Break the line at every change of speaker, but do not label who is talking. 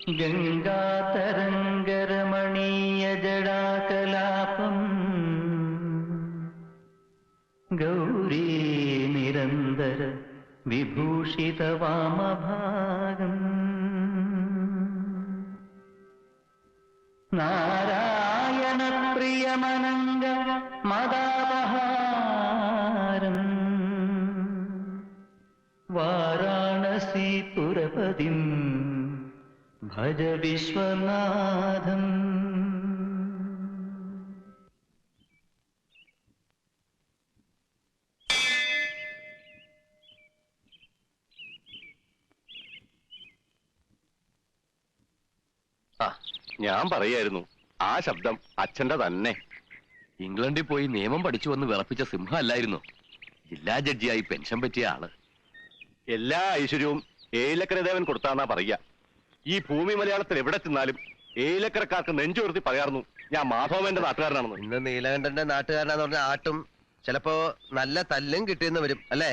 ഗംഗാതരംഗരമണീയ ജടാകലാപം ഗൗരീ നിരന്തര വിഭൂഷിത വാമഭാഗം നാരായണ പ്രിയമനംഗ മദാപഹാരം വാരാണസീപുരപതിം ഭജ വിശ്വനാഥം.
ഞാൻ പറയായിരുന്നു, ആ ശബ്ദം അച്ഛന്റെ തന്നെ.
ഇംഗ്ലണ്ടിൽ പോയി നിയമം പഠിച്ചു വന്ന് വിളപ്പിച്ച സിംഹം അല്ലായിരുന്നു, ജില്ലാ ജഡ്ജിയായി പെൻഷൻ പറ്റിയ ആള്.
എല്ലാ ഐശ്വര്യവും ഏലക്കരദേവൻ കൊടുത്താന്നാ പറയുക. ഈ ഭൂമി മലയാളത്തിൽ എവിടെ ചെന്നാലും ഏലക്കരക്കാർക്ക് നെഞ്ചുയർത്തി പറയാറുന്നു ഞാൻ മാധവന്റെ നാട്ടുകാരനാണെന്ന്.
ഇന്ന് നീലകണ്ഠന്റെ നാട്ടുകാരനാന്ന് പറഞ്ഞ ആട്ടും ചിലപ്പോ നല്ല തല്ലും കിട്ടിയെന്ന് വരും അല്ലേ?